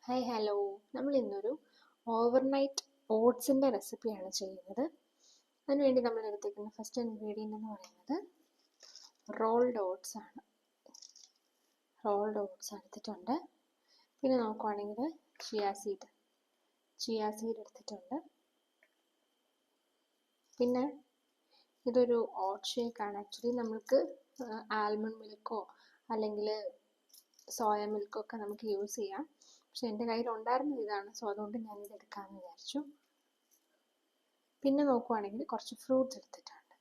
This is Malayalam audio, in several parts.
ഹായ് ഹലോ, നമ്മൾ ഇന്നൊരു ഓവർനൈറ്റ് ഓട്സിൻ്റെ റെസിപ്പിയാണ് ചെയ്യുന്നത്. അതിനുവേണ്ടി നമ്മൾ എടുത്തേക്കുന്ന ഫസ്റ്റ് ഇൻഗ്രീഡിയൻ്റ് എന്ന് പറയുന്നത് റോൾഡ് ഓട്സ് ആണ്. റോൾഡ് ഓട്സ് എടുത്തിട്ടുണ്ട്. പിന്നെ നോക്കുവാണെങ്കിൽ ചിയ സീഡ് എടുത്തിട്ടുണ്ട്. പിന്നെ ഇതൊരു ഓട്ട് ഷേക്കാണ്. ആക്ച്വലി നമുക്ക് ആൽമണ്ട് മിൽക്കോ അല്ലെങ്കിൽ സോയ മിൽക്കോ ഒക്കെ നമുക്ക് യൂസ് ചെയ്യാം. പക്ഷെ എൻ്റെ കയ്യിൽ ഉണ്ടായിരുന്നത് ഇതാണ്, സോ അതുകൊണ്ട് ഞാനിത് എടുക്കാമെന്ന് വിചാരിച്ചു. പിന്നെ നോക്കുവാണെങ്കിൽ കുറച്ച് ഫ്രൂട്ട്സ് എടുത്തിട്ടുണ്ട്.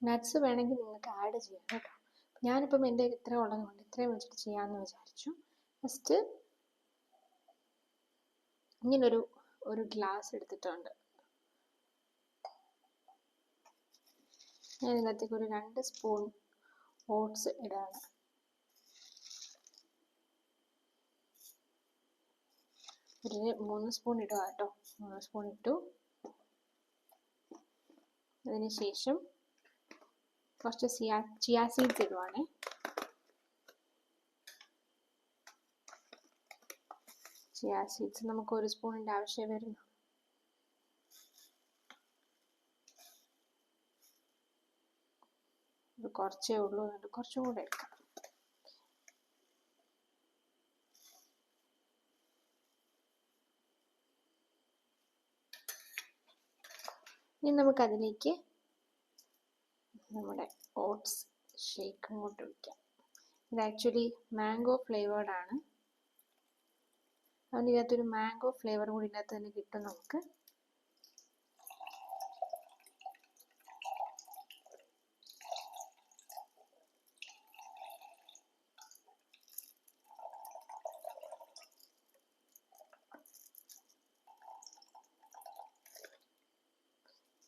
നട്ട്സ് വേണമെങ്കിൽ നിങ്ങൾക്ക് ആഡ് ചെയ്യാം കേട്ടോ. ഞാനിപ്പം എൻ്റെ കയ്യിൽ ഇത്രയും ഉള്ളത് കൊണ്ട് ഇത്രയും വെച്ചിട്ട് ചെയ്യാമെന്ന് വിചാരിച്ചു. ഫസ്റ്റ് ഇങ്ങനൊരു ഗ്ലാസ് എടുത്തിട്ടുണ്ട്. ഞാൻ ഇതിനകത്തേക്ക് ഒരു 2 സ്പൂൺ ഓട്സ് ഇടാണ്. ഒരു 3 സ്പൂൺ ഇടുക കേട്ടോ. 3 സ്പൂൺ ഇട്ടു. അതിനുശേഷം കുറച്ച് ചിയ സീഡ്സ് ഇടുവാണേ. ചിയ സീഡ്സ് നമുക്ക് 1 സ്പൂണിൻ്റെ ആവശ്യം വരുന്നു. ഇത് കുറച്ചേ ഉള്ളൂ, അതുകൊണ്ട് കുറച്ചും കൂടെ എടുക്കാം. ഇനി നമുക്കതിലേക്ക് നമ്മുടെ ഓട്സ് ഷേക്ക് അങ്ങോട്ട് ഒഴിക്കാം. ഇത് ആക്ച്വലി മാംഗോ ഫ്ലേവേർഡ് ആണ്. അതുകൊണ്ട് ഇതിനകത്തൊരു മാംഗോ ഫ്ലേവർ കൂടി ഇതിനകത്ത് തന്നെ കിട്ടും നമുക്ക്.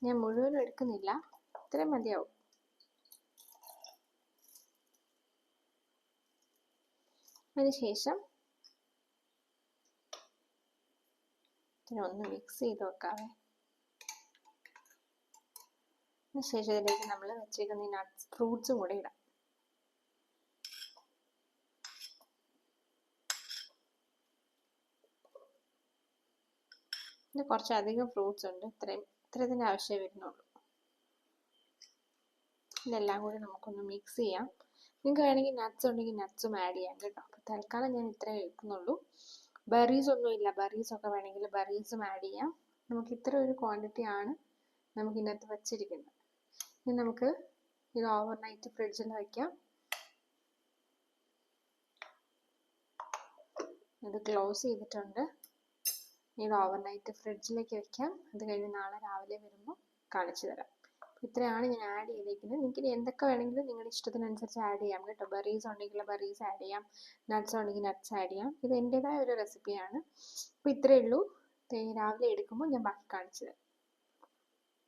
ഞാൻ മുഴുവനും എടുക്കുന്നില്ല, ഇത്രയും മതിയാവും. അതിനുശേഷം ഇതിനൊന്ന് മിക്സ് ചെയ്ത് വെക്കാവേ. അതിനുശേഷം ഇതിലേക്ക് നമ്മൾ വെച്ചേക്കുന്ന ഈ നട്ട്സ് ഫ്രൂട്ട്സും കൂടെ ഇടാം. ഇത് കുറച്ചധികം ഫ്രൂട്ട്സ് ഉണ്ട്, ഇത്രയതിൻ്റെ ആവശ്യമേ വരുന്നുള്ളൂ. ഇതെല്ലാം കൂടി നമുക്കൊന്ന് മിക്സ് ചെയ്യാം. നിങ്ങൾക്ക് വേണമെങ്കിൽ നട്ട്സ് ഉണ്ടെങ്കിൽ നട്ട്സും ആഡ് ചെയ്യാം കേട്ടോ. അപ്പോൾ തൽക്കാലം ഞാൻ ഇത്രയും എടുക്കുന്നുള്ളൂ. ബെറീസ് ഒന്നും ഇല്ല, ബെറീസൊക്കെ വേണമെങ്കിൽ ബെറീസും ആഡ് ചെയ്യാം. നമുക്ക് ഇത്ര ഒരു ക്വാണ്ടിറ്റി ആണ് നമുക്ക് ഇതിനകത്ത് വച്ചിരിക്കുന്നത്. ഇനി നമുക്ക് ഇത് ഓവർനൈറ്റ് ഫ്രിഡ്ജിൽ വയ്ക്കാം. ഇത് ക്ലോസ് ചെയ്തിട്ടുണ്ട്. ഇത് ഓവർനൈറ്റ് ഫ്രിഡ്ജിലേക്ക് വെക്കാം. അത് കഴിഞ്ഞ് നാളെ രാവിലെ വരുമ്പോൾ കാണിച്ചു തരാം. ഇത്രയാണ് ഞാൻ ആഡ് ചെയ്തേക്കുന്നത്. നിങ്ങൾക്ക് ഇനി എന്തൊക്കെ വേണമെങ്കിലും നിങ്ങളുടെ ഇഷ്ടത്തിനനുസരിച്ച് ആഡ് ചെയ്യാം കേട്ടോ. ബെറീസ് ഉണ്ടെങ്കിൽ ബെറീസ് ആഡ് ചെയ്യാം, നട്ട്സ് ഉണ്ടെങ്കിൽ നട്ട്സ് ആഡ് ചെയ്യാം. ഇത് എൻ്റെതായ ഒരു റെസിപ്പിയാണ്. അപ്പോൾ ഇത്രയേ ഉള്ളൂ. രാവിലെ എടുക്കുമ്പോൾ ഞാൻ ബാക്കി കാണിച്ചു തരാം.